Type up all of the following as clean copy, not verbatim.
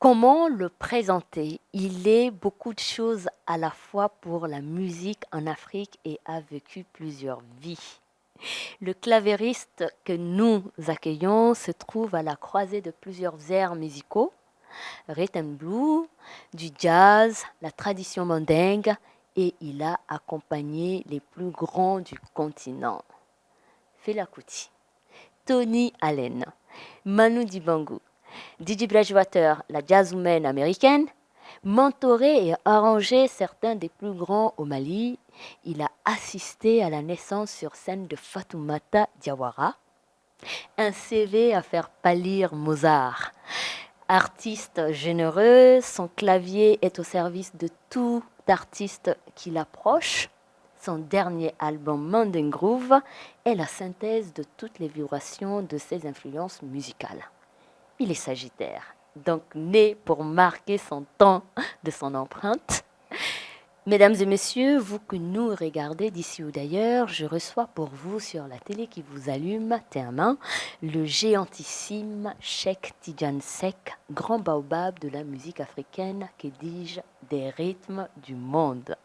Comment le présenter? Il est beaucoup de choses à la fois pour la musique en Afrique et a vécu plusieurs vies. Le clavériste que nous accueillons se trouve à la croisée de plusieurs airs musicaux, rhythm blues, du jazz, la tradition mandingue, et il a accompagné les plus grands du continent. Fela Kuti, Tony Allen, Manu Dibango, Didi Bridgewater, la jazzwoman américaine, mentoré et arrangé certains des plus grands au Mali. Il a assisté à la naissance sur scène de Fatoumata Diawara, un CV à faire pâlir Mozart. Artiste généreux, son clavier est au service de tout artiste qui l'approche. Son dernier album Manding Groove est la synthèse de toutes les vibrations de ses influences musicales. Il est sagittaire, donc né pour marquer son temps de son empreinte. Mesdames et messieurs, vous que nous regardez d'ici ou d'ailleurs, je reçois pour vous sur la télé qui vous allume, main, le géantissime Cheikh Tidiane Seck, grand baobab de la musique africaine, que dis-je, des rythmes du monde.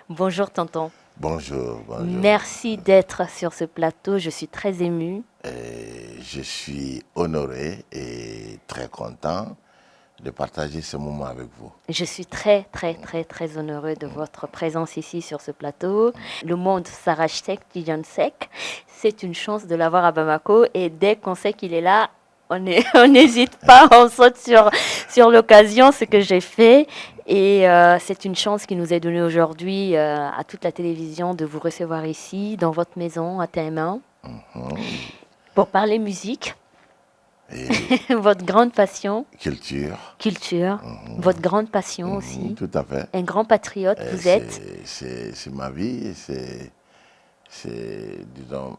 Bonjour tonton. Bonjour, bonjour. Merci d'être sur ce plateau, je suis très émue. Je suis honoré et très content de partager ce moment avec vous. Je suis très honoreux de votre présence ici sur ce plateau. Le monde s'arrache Seck, Tidiane Seck. C'est une chance de l'avoir à Bamako et dès qu'on sait qu'il est là, on n'hésite pas, on saute sur l'occasion, ce que j'ai fait. Et c'est une chance qui nous est donnée aujourd'hui à toute la télévision de vous recevoir ici, dans votre maison, à TM1, pour parler musique. Et Votre grande passion. culture. Votre grande passion aussi. Tout à fait. Un grand patriote, vous êtes. C'est ma vie, disons,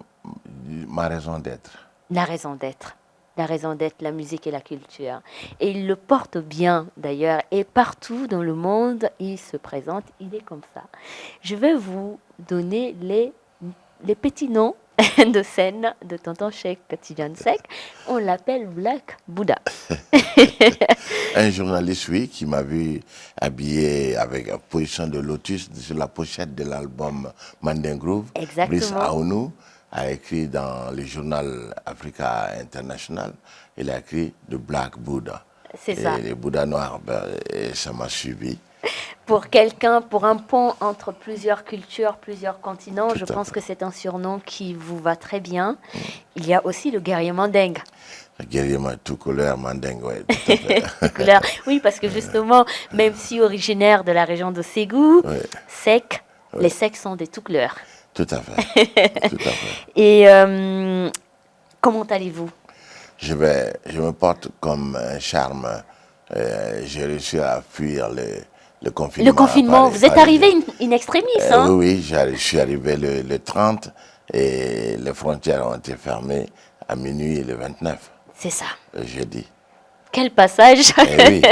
ma raison d'être. La raison d'être. La raison d'être, la musique et la culture. Et il le porte bien d'ailleurs. Et partout dans le monde, il se présente, il est comme ça. Je vais vous donner les petits noms de scène de tonton Cheikh Tidiane Seck. On l'appelle Black Buddha. Un journaliste, oui, qui m'a vu habillé avec une position de lotus sur la pochette de l'album Manding Groove. Exactement. Brice Aounou a écrit dans le journal Africa International, il a écrit The Black Buddha. C'est ça. Et le Bouddha noir, et ça m'a suivi. Pour quelqu'un, pour un pont entre plusieurs cultures, plusieurs continents, je pense fait. que c'est un surnom qui vous va très bien. Il y a aussi le guerrier mandingue. Le guerrier tout couleur mandingue, oui, tout à fait. Couleur. Oui, parce que justement, même si originaire de la région de Ségou, Oui. Seck, les Seck sont des tout couleurs. Tout à fait. Tout à fait. Et comment allez-vous? Je me porte comme un charme. J'ai réussi à fuir le confinement. Le confinement, vous êtes arrivé in extremis, hein? Oui, je suis arrivé le 30 et les frontières ont été fermées à minuit le 29. C'est ça. Le jeudi. Quel passage! Oui.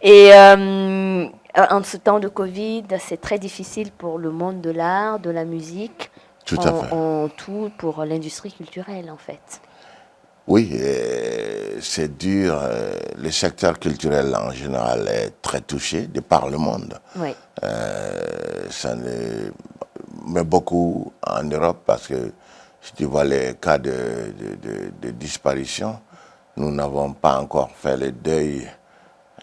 Et en ce temps de Covid, c'est très difficile pour le monde de l'art, de la musique, Tout à fait. en tout pour l'industrie culturelle en fait. Oui, c'est dur. Le secteur culturel en général est très touché de par le monde. Oui. Mais beaucoup en Europe parce que si tu vois les cas de disparition, nous n'avons pas encore fait le deuil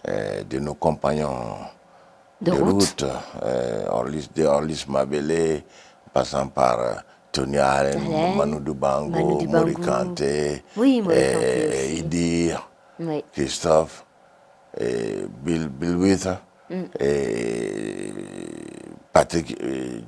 de nos compagnons De route. Orlis Mabele, passant par Tony Allen, Manu Dibango, Mori Kanté, oui, Idir, oui. Christophe, et Bill Wither, et Patrick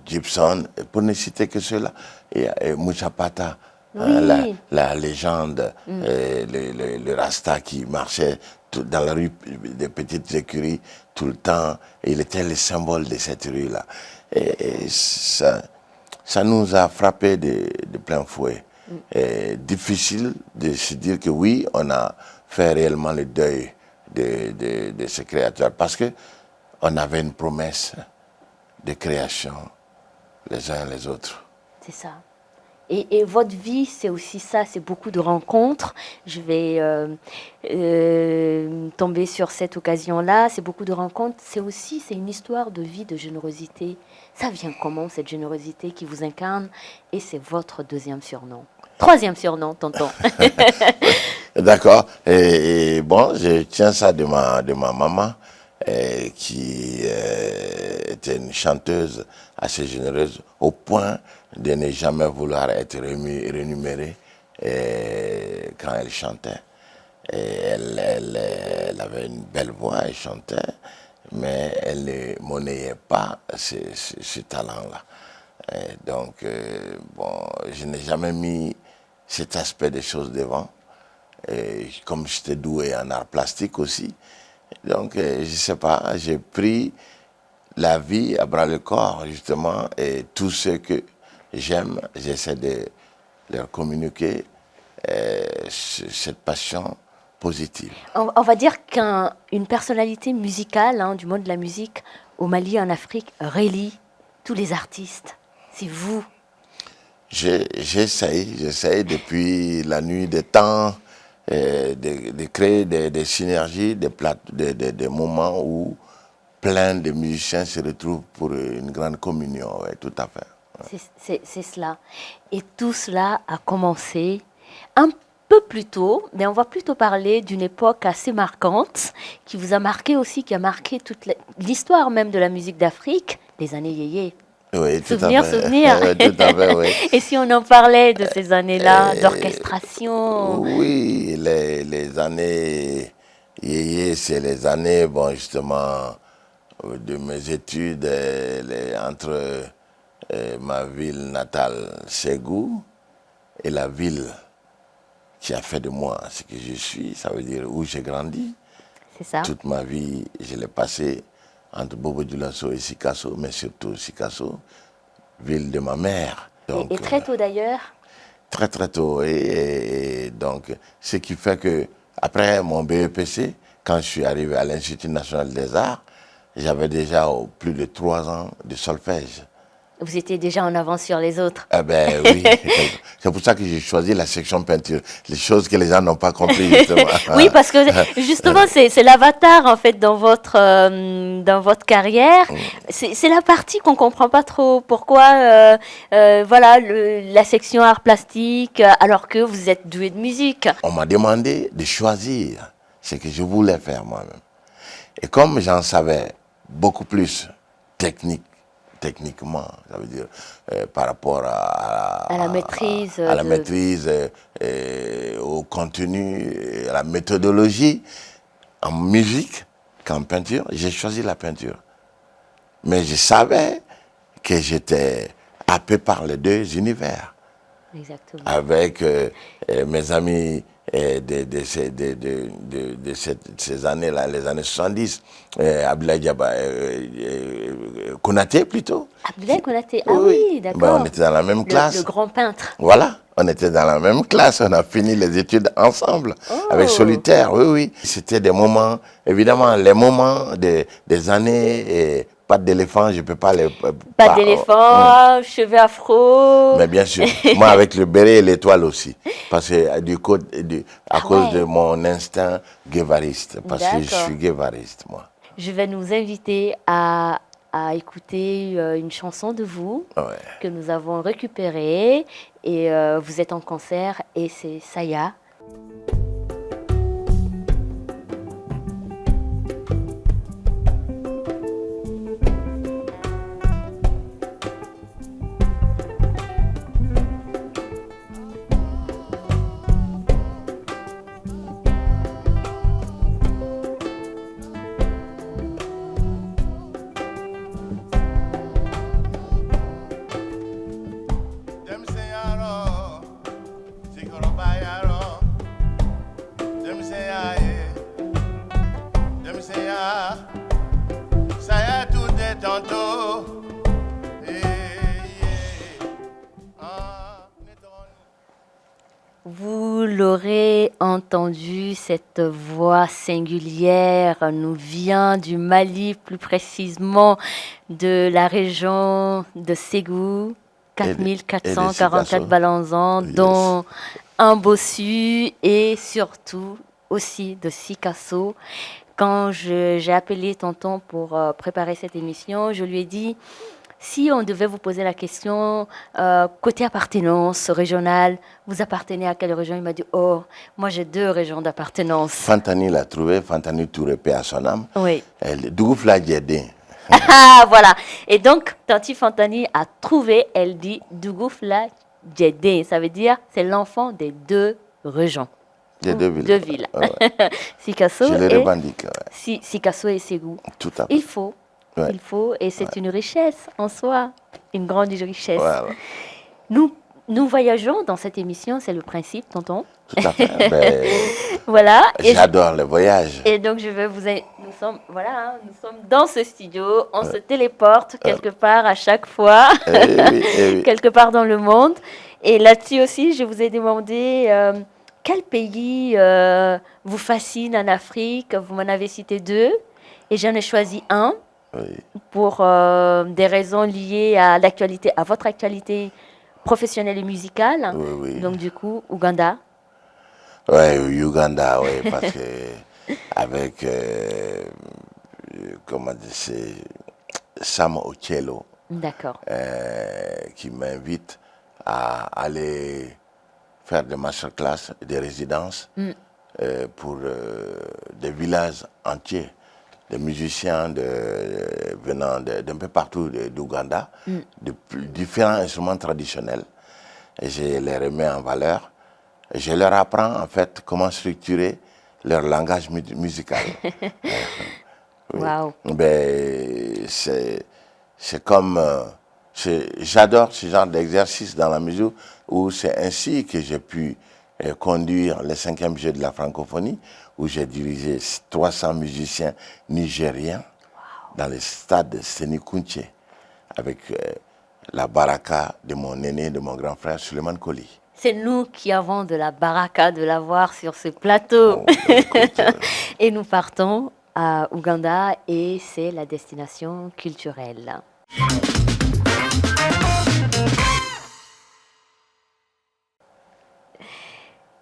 Gibson, pour ne citer que ceux-là, et Moussa Pata, Oui. la légende, le Rasta qui marchait dans la rue des petites écuries tout le temps, et il était le symbole de cette rue-là. Et ça nous a frappé de plein fouet. Et difficile de se dire que oui, on a fait réellement le deuil de ce créateur, parce qu'on avait une promesse de création les uns les autres. C'est ça. Et votre vie, c'est aussi ça, c'est beaucoup de rencontres. Je vais tombé sur cette occasion-là. C'est beaucoup de rencontres. C'est une histoire de vie, de générosité. Ça vient comment, cette générosité qui vous incarne? Et c'est votre deuxième surnom. Troisième surnom, tonton. D'accord. Et bon, je tiens ça de ma maman, qui était une chanteuse assez généreuse, au point de ne jamais vouloir être rémunérée quand elle chantait. Et elle avait une belle voix, elle chantait, mais elle ne monnayait pas ce talent-là. Et donc, bon, je n'ai jamais mis cet aspect des choses devant. Et comme j'étais doué en art plastique aussi, donc je ne sais pas, j'ai pris la vie à bras le corps justement, et tout ce que j'aime, j'essaie de leur communiquer cette passion positive. On va dire qu'une personnalité musicale, hein, du monde de la musique au Mali, en Afrique, relie tous les artistes. C'est vous. J'essaye depuis la nuit des temps de créer des synergies, des moments où plein de musiciens se retrouvent pour une grande communion. Ouais, tout à fait. C'est cela. Et tout cela a commencé un peu plus tôt, mais on va plutôt parler d'une époque assez marquante, qui vous a marqué aussi, qui a marqué toute l'histoire même de la musique d'Afrique, les années yéyé. Oui, Souvenir. Oui, tout à fait, oui. Et si on en parlait de ces années-là, d'orchestration? Oui, les années yéyé, c'est les années, bon, justement, de mes études entre ma ville natale, Ségou, et la ville qui a fait de moi ce que je suis, ça veut dire où j'ai grandi. C'est ça. Toute ma vie, je l'ai passée entre Bobo Dioulasso et Sikasso, mais surtout Sikasso, ville de ma mère. Donc, et très tôt d'ailleurs? Très très tôt. Et donc, ce qui fait que, après mon BEPC, quand je suis arrivé à l'Institut national des arts, j'avais déjà plus de 3 ans de solfège. Vous étiez déjà en avance sur les autres. Eh ben oui, c'est pour ça que j'ai choisi la section peinture, les choses que les gens n'ont pas compris justement. Oui, parce que justement, c'est l'avatar en fait dans votre carrière. C'est la partie qu'on comprend pas trop. Pourquoi, voilà, la section art plastique, alors que vous êtes doué de musique. On m'a demandé de choisir ce que je voulais faire moi-même. Et comme j'en savais beaucoup plus techniquement, ça veut dire par rapport à la maîtrise, au contenu, à la méthodologie en musique qu'en peinture, j'ai choisi la peinture. Mais je savais que j'étais happé par les deux univers. Exactement. Avec mes amis de ces années-là, les années 70, Abdoulaye Diaba, Konaté plutôt. Abdoulaye Konaté, ah oui, d'accord. Ben, on était dans la même classe. Le grand peintre. Voilà, on était dans la même classe, on a fini les études ensemble, avec Solitaire, oui, oui. C'était des moments, évidemment, les moments des années... Pattes d'éléphant, je ne peux pas les... Pattes d'éléphant, cheveux afro. Mais bien sûr, moi avec le béret et l'étoile aussi. Parce que à cause de mon instinct guévariste. Parce que je suis guévariste, moi. Je vais nous inviter à écouter une chanson de vous que nous avons récupérée. Et vous êtes en concert et c'est Saya. Vous l'aurez entendu, cette voix singulière nous vient du Mali, plus précisément de la région de Ségou, 4444 Balanzan, dont un bossu et surtout aussi de Sikasso. Quand j'ai appelé tonton pour préparer cette émission, je lui ai dit, si on devait vous poser la question, côté appartenance régionale, vous appartenez à quelle région? Il m'a dit, oh, moi j'ai 2 régions d'appartenance. Fantani l'a trouvé, Fantani Touré, paix à son âme. Oui. Dougoufla Djedé. Ah, voilà. Et donc, Tanti Fantani a trouvé, elle dit, Dougoufla Djedé. Ça veut dire, c'est l'enfant des 2 régions. Des 2 villes. 2 villes. Ouais. Sikasso Je le et revendique. Ouais. Sikasso et Ségou. Tout à fait. Il faut. Ouais. Il faut. Et c'est une richesse en soi. Une grande richesse. Voilà. Nous voyageons dans cette émission, c'est le principe, tonton. Tout à fait. Ben, Voilà. Et j'adore le voyage. Et donc, je vais nous sommes, voilà, hein, nous sommes dans ce studio, on se téléporte quelque part à chaque fois, Oui. quelque part dans le monde. Et là-dessus aussi, je vous ai demandé quel pays vous fascine en Afrique. Vous m'en avez cité 2 et j'en ai choisi un pour des raisons liées à l'actualité, à votre actualité professionnelle et musicale. Oui. Donc, du coup, Ouganda. Oui, Ouganda, oui, parce que avec, comment dire, c'est Sam Ocello D'accord. qui m'invite à aller faire des masterclass, des résidences pour des villages entiers, des musiciens venant d'un peu partout d'Ouganda, de différents instruments traditionnels. Et je les remets en valeur. Je leur apprends en fait comment structurer leur langage musical. Wow. Ben, c'est comme... j'adore ce genre d'exercice dans la mesure où c'est ainsi que j'ai pu conduire le 5e jeu de la francophonie, où j'ai dirigé 300 musiciens nigériens dans le stade de Sénikounché, avec la baraka de mon aîné, de mon grand frère Suleiman Koli. C'est nous qui avons de la baraka de l'avoir sur ce plateau. Et nous partons à Ouganda et c'est la destination culturelle.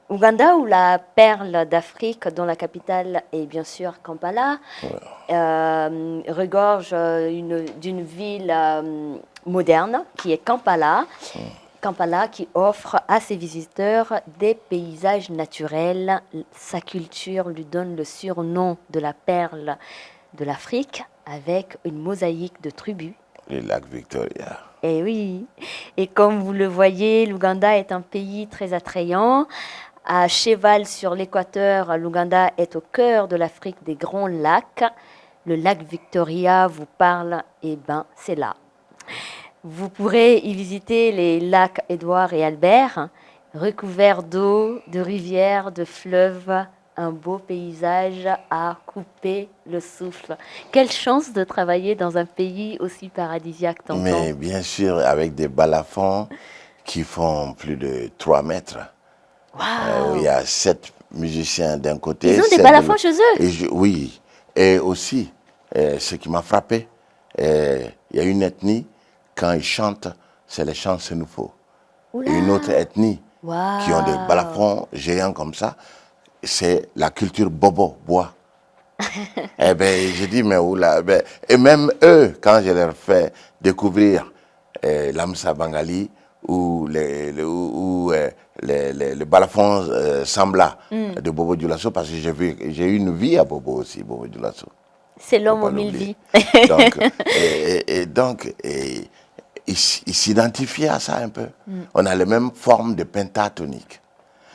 Ouganda, ou la perle d'Afrique, dont la capitale est bien sûr Kampala, regorge d'une ville moderne qui est Kampala. Kampala qui offre à ses visiteurs des paysages naturels. Sa culture lui donne le surnom de la perle de l'Afrique avec une mosaïque de tribus. Le lac Victoria. Et oui, et comme vous le voyez, l'Ouganda est un pays très attrayant. À cheval sur l'équateur, l'Ouganda est au cœur de l'Afrique des grands lacs. Le lac Victoria vous parle, eh bien, c'est là. Vous pourrez y visiter les lacs Édouard et Albert, recouverts d'eau, de rivières, de fleuves, un beau paysage à couper le souffle. Quelle chance de travailler dans un pays aussi paradisiaque, tonton. Mais bien sûr, avec des balafons qui font plus de 3 mètres. Wow. Il y a 7 musiciens d'un côté. Ils ont des balafons chez eux? Oui. Et aussi, ce qui m'a frappé, il y a une ethnie, quand ils chantent, c'est les chants sénoufo. Et une autre ethnie qui ont des balafons géants comme ça, c'est la culture bobo, bois. Eh bien, j'ai dit, mais oula. Et même eux, quand je leur fais découvrir l'Amsa Bangali ou le balafon Sambla de Bobo Dioulasso, parce que j'ai eu une vie à Bobo aussi, Bobo Dioulasso. C'est l'homme aux 1000 vies. Donc, ils s'identifient à ça un peu. On a les mêmes formes de pentatonique.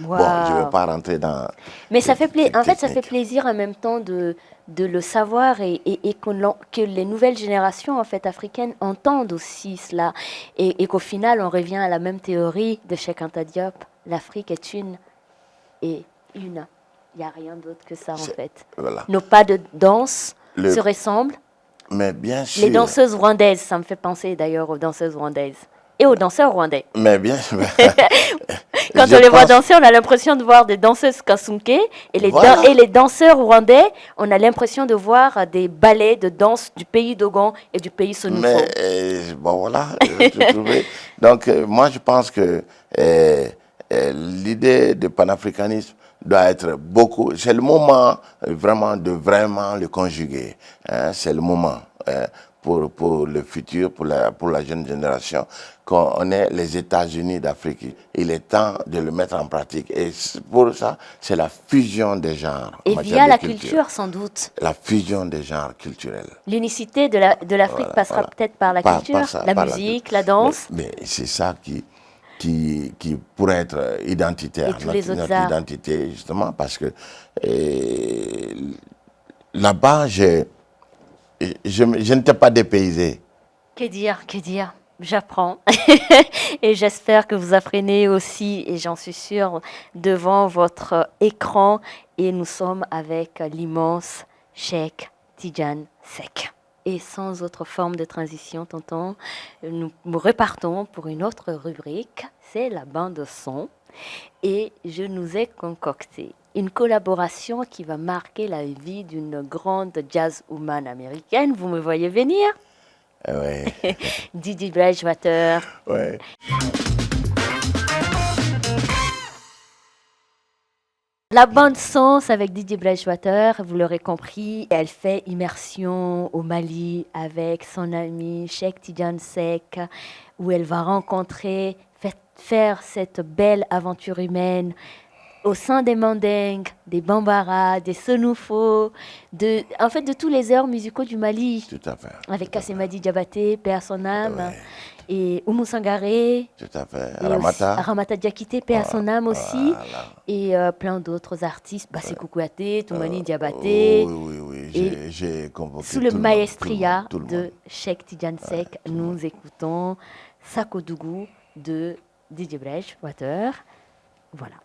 Wow. Bon, je ne vais pas rentrer dans... Mais ça fait ça fait plaisir en même temps de le savoir et que les nouvelles générations en fait, africaines entendent aussi cela. Et qu'au final, on revient à la même théorie de Cheikh Anta Diop. L'Afrique est une et une. Il n'y a rien d'autre que ça en fait. Voilà. Nos pas de danse se ressemblent. Mais bien sûr. Les danseuses rwandaises, ça me fait penser d'ailleurs aux danseuses rwandaises. Et aux danseurs rwandais. Mais bien sûr. Quand on les voit danser, on a l'impression de voir des danseuses kasunké. Et les danseurs rwandais, on a l'impression de voir des ballets de danse du pays Dogon et du pays Sonufo. Mais bon, voilà. Donc, moi, je pense que l'idée de panafricanisme doit être beaucoup. C'est le moment vraiment de vraiment le conjuguer. Hein, c'est le moment pour le futur, pour la jeune génération, qu'on est les États-Unis d'Afrique. Il est temps de le mettre en pratique. Et pour ça, c'est la fusion des genres en Et matière via de la culture. culture, sans doute. La fusion des genres culturels. L'unicité de l'Afrique passera peut-être par la culture, Ça, la par musique, la danse. mais c'est ça qui pourrait être identitaire, Et tous les autres notre arts. identité, justement, parce que là-bas, je n'étais pas dépaysé. Que dire, que dire? J'apprends. Et j'espère que vous apprenez aussi, et j'en suis sûre, devant votre écran. Et nous sommes avec l'immense Cheikh Tidiane Seck. Et sans autre forme de transition, tonton, nous repartons pour une autre rubrique. C'est la bande son. Et je nous ai concocté une collaboration qui va marquer la vie d'une grande jazzwoman américaine. Vous me voyez venir? Ouais. Didi Bridgewater. Ouais. La bande son, c'est avec Didier Bridgewater, vous l'aurez compris. Elle fait immersion au Mali avec son ami Cheikh Tidiane Seck, où elle va rencontrer, faire cette belle aventure humaine au sein des Mandingues, des Bambara, des Sonofo, en fait de tous les airs musicaux du Mali. Tout à fait. Avec Kassemadi Diabaté, paix à son âme, Ouais. et Oumou Sangaré, Tout à fait. et aussi Ramata Diakité, paix à son âme aussi, Voilà. et plein d'autres artistes, Bassé Koukouaté, Toumani Diabaté, Oui. et J'ai convoqué sous le tout maestria tout le de monde. Cheikh Tidiane Seck, nous écoutons Sakodougou de Didier Bridgewater. Voilà.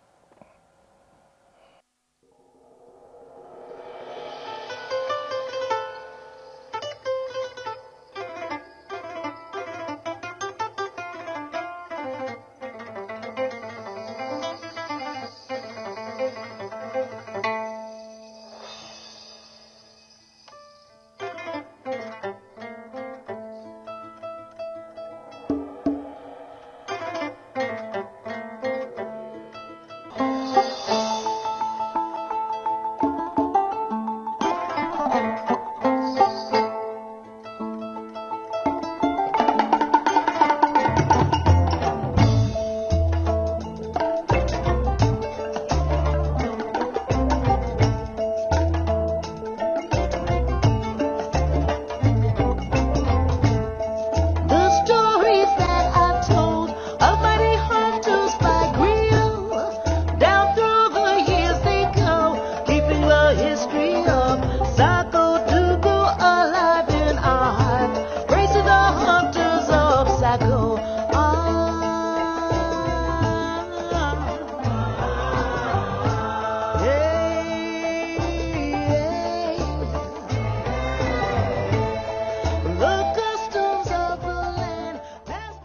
The stories that I've told of mighty hunters by grill, down through the years they go, keeping the history of Sacco Dougal alive in our hearts, praising the hunters of Sacco. The customs of the land passed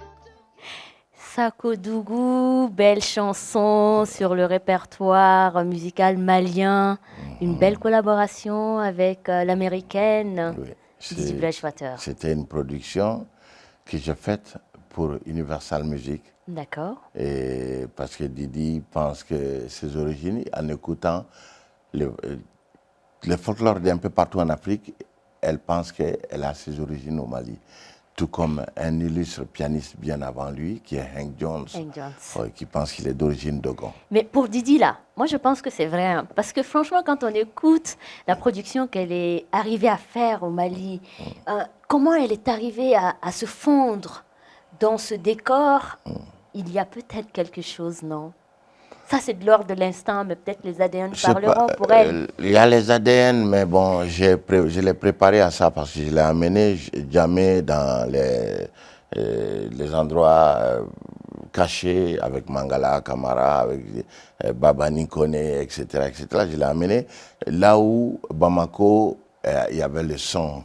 Sakodougou, belle chanson sur le répertoire musical malien, une belle collaboration avec l'américaine Oui. Didi Bridgewater. C'était une production que j'ai faite pour Universal Music. D'accord. Et parce que Didi pense que ses origines, en écoutant le folklore d'un peu partout en Afrique, elle pense qu'elle a ses origines au Mali. Tout comme un illustre pianiste bien avant lui, qui est Hank Jones, Hank Jones. qui pense qu'il est d'origine Dogon. Mais pour Didi, là, moi je pense que c'est vrai. Hein, parce que franchement, quand on écoute la production qu'elle est arrivée à faire au Mali, comment elle est arrivée à se fondre dans ce décor, il y a peut-être quelque chose, non? Ça, c'est de l'ordre de l'instant, mais peut-être les ADN Je sais parleront pas, pour elle. Il y a les ADN, mais bon, je l'ai préparé à ça parce que je l'ai amené jamais dans les endroits cachés avec Mangala, Camara, avec Baba Nikone, etc., etc. Je l'ai amené là où Bamako, il y avait le son,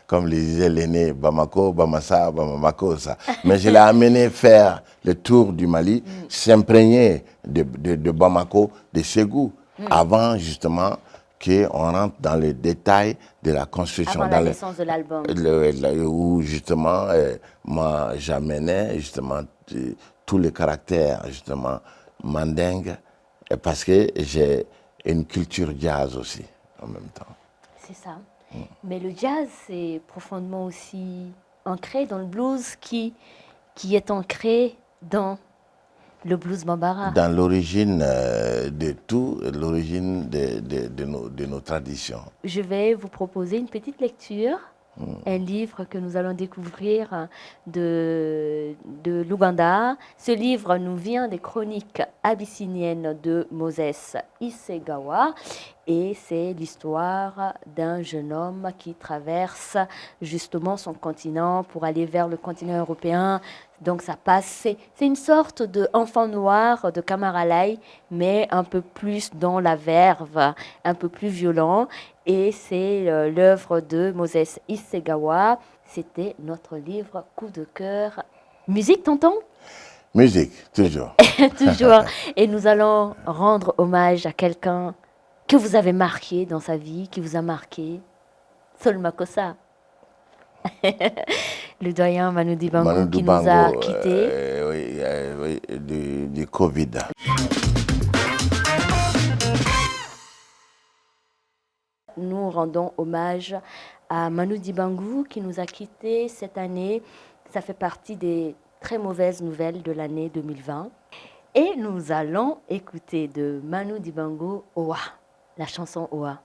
comme le disait l'aîné, Bamako, Bamassa, Bamako, ça. Mais je l'ai amené faire le tour du Mali, s'imprégner de Bamako, de Ségou, avant justement qu'on rentre dans les détails de la construction. Avant la naissance de l'album. Où justement, moi j'amenais justement tous les caractères justement mandingues Et parce que j'ai une culture jazz aussi, en même temps. C'est ça. Mais le jazz, c'est profondément aussi ancré dans le blues qui est ancré dans le blues bambara. Dans l'origine de tout, l'origine de nos traditions. Je vais vous proposer une petite lecture, un livre que nous allons découvrir de l'Ouganda. Ce livre nous vient des chroniques abyssiniennes de Moses Isegawa et c'est l'histoire d'un jeune homme qui traverse justement son continent pour aller vers le continent européen. Donc ça passe, c'est une sorte d'enfant noir de Kamaralai, mais un peu plus dans la verve, un peu plus violent. Et c'est l'œuvre de Moses Isegawa. C'était notre livre coup de cœur. Musique, tonton? Musique, toujours. Toujours. Et nous allons rendre hommage à quelqu'un que vous avez marqué dans sa vie, qui vous a marqué. Sol Makossa. Le doyen Manu Dibango Manu qui nous a Dibango, quittés. oui, du Covid. Nous rendons hommage à Manu Dibango qui nous a quittés cette année. Ça fait partie des très mauvaises nouvelles de l'année 2020. Et nous allons écouter de Manu Dibango Oa, la chanson Oa.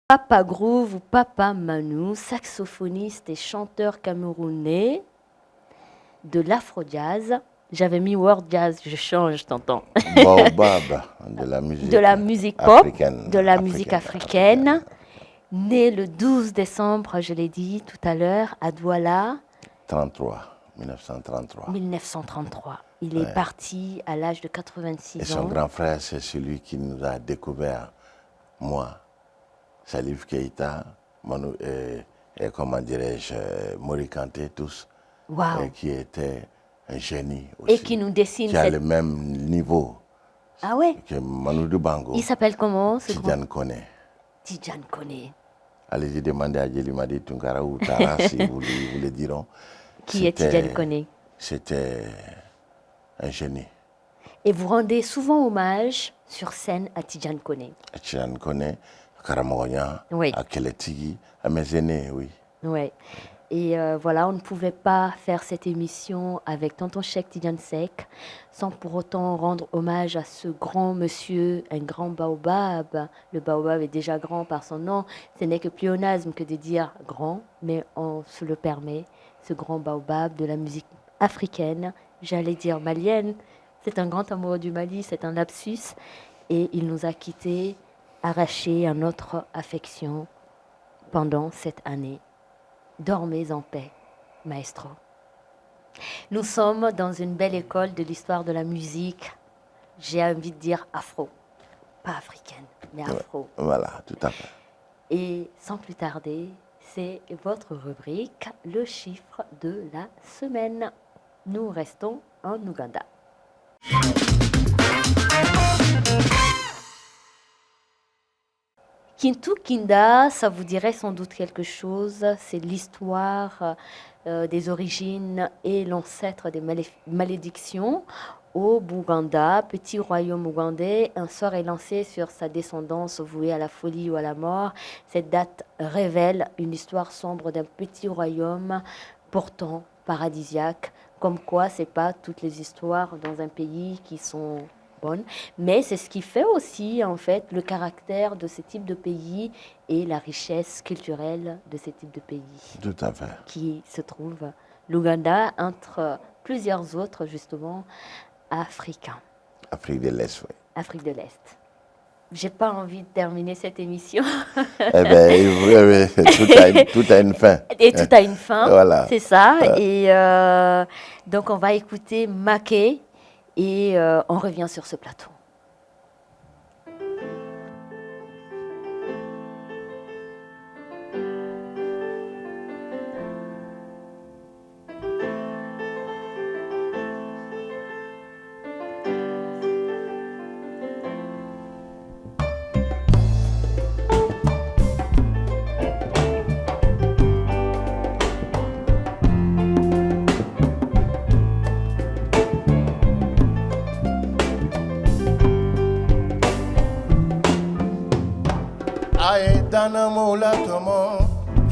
Papa Groove ou Papa Manu, saxophoniste et chanteur camerounais de l'afro-jazz. J'avais mis world jazz, je change, t'entends. Baobab De la musique pop, africaine, de la musique africaine. Né le 12 décembre, je l'ai dit tout à l'heure, à Douala, 1933. 1933. Il est parti à l'âge de 86 Et ans. son grand frère, c'est celui qui nous a découvert, moi, Salif Keïta, Manu, et comment dirais-je, Mori Kanté, tous, Waouh. et qui était un génie aussi. Et qui nous dessine qui a cette... le même niveau Ah ouais? que Manu Dibango. Il s'appelle comment ce grand? Tidjane Kone. Tidjane Kone. Allez-y demander à Djelimadi Tunkara ou Tara si vous le diront. Qui est Tidjane Kone? C'était un génie. Et vous rendez souvent hommage sur scène à Tidjane Kone. Tidjane Kone, à Karamogonia, Oui. à Keletigi, à mes aînés, oui. Ouais. Et voilà, on ne pouvait pas faire cette émission avec Tonton Cheikh Tidiane Seck sans pour autant rendre hommage à ce grand monsieur, un grand baobab. Le baobab est déjà grand par son nom. Ce n'est que pléonasme que de dire grand, mais on se le permet. Ce grand baobab de la musique africaine, j'allais dire malienne. C'est un grand amoureux du Mali, c'est un lapsus. Et il nous a quittés, arrachés à notre affection pendant cette année. Dormez en paix, maestro. Nous sommes dans une belle école de l'histoire de la musique. J'ai envie de dire afro. Pas africaine, mais afro. Voilà, tout à fait. Et sans plus tarder, c'est votre rubrique, le chiffre de la semaine. Nous restons en Ouganda. Kintu Kinda, ça vous dirait sans doute quelque chose. C'est l'histoire des origines et l'ancêtre des malédictions. Au Bouganda, petit royaume ougandais, un sort est lancé sur sa descendance vouée à la folie ou à la mort. Cette date révèle une histoire sombre d'un petit royaume pourtant paradisiaque, Comme quoi, c'est pas toutes les histoires dans un pays qui sont bonnes, mais c'est ce qui fait aussi, en fait, le caractère de ce type de pays et la richesse culturelle de ce type de pays Tout à fait. qui se trouve l'Ouganda entre plusieurs autres, justement, africains, Afrique de l'Est, oui. Afrique de l'Est. J'ai pas envie de terminer cette émission. Eh bien, oui, oui, tout a une fin. Et tout a une fin, Voilà. c'est ça. Et donc, on va écouter Maké et on revient sur ce plateau. Aye dana mola tomo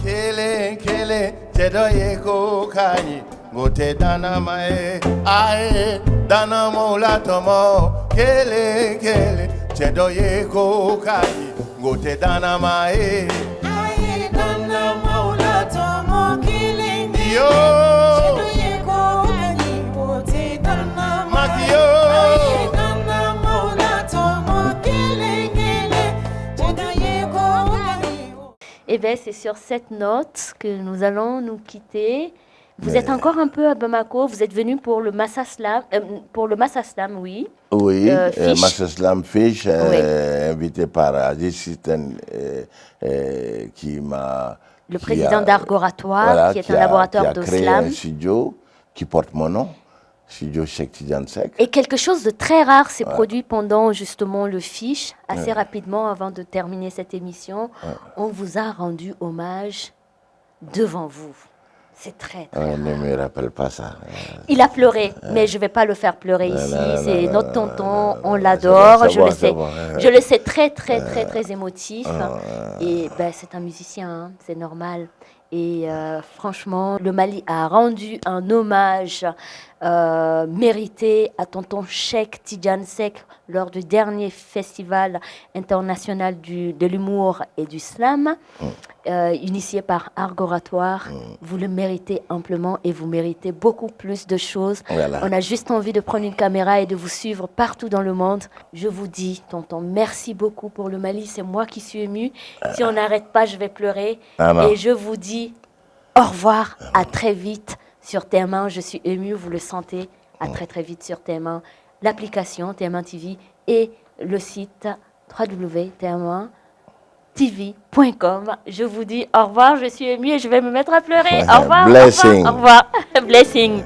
kele kele tedo ye ko kani gote dana mae aye dana mola tomo kele kele tedo ye ko kani gote dana mae Aye, dana maula tomo kilindi. yo Chedo ye ko kani wote dana Makio. Aye, dana maula tomo kilingile. Chedo ye ko kani. Et bien, c'est sur cette note que nous allons nous quitter. Vous êtes encore un peu à Bamako. Vous êtes venu pour le Massa Slam, oui. Oui, Fish. Master Slam Fish, invité par Aziz System, qui m'a... Le qui président a- d'Argoratoire, voilà, qui est un laboratoire de qui a créé slam. un studio qui porte mon nom, Studio Cheikh Tidiane Seck. Et quelque chose de très rare s'est produit pendant justement le Fish. Assez rapidement, avant de terminer cette émission, on vous a rendu hommage devant vous. C'est très, très rare. Ne me rappelle pas ça. Il a pleuré, mais je ne vais pas le faire pleurer ici. non, C'est non, notre non, tonton, non, non, on non, l'adore, c'est je bon, le c'est sais. bon, Je le sais très, très, très, très émotif. Et ben, c'est un musicien, hein, c'est normal. Et franchement, le Mali a rendu un hommage mérité à tonton Cheikh Tidiane Seck lors du dernier festival international de l'humour et du slam, initié par Argoratoire. Vous le méritez amplement et vous méritez beaucoup plus de choses. Voilà. On a juste envie de prendre une caméra et de vous suivre partout dans le monde. Je vous dis, tonton, merci beaucoup pour le Mali. C'est moi qui suis émue. Si on n'arrête pas, je vais pleurer. Ah non. Et je vous dis au revoir, à très vite sur TM1. Je suis émue, vous le sentez. À très très vite sur TM1. L'application TM1 TV et le site www.tm1tv.com. Je vous dis au revoir, je suis émue et je vais me mettre à pleurer. Au revoir. Blessing. Au revoir. Au revoir. Blessing.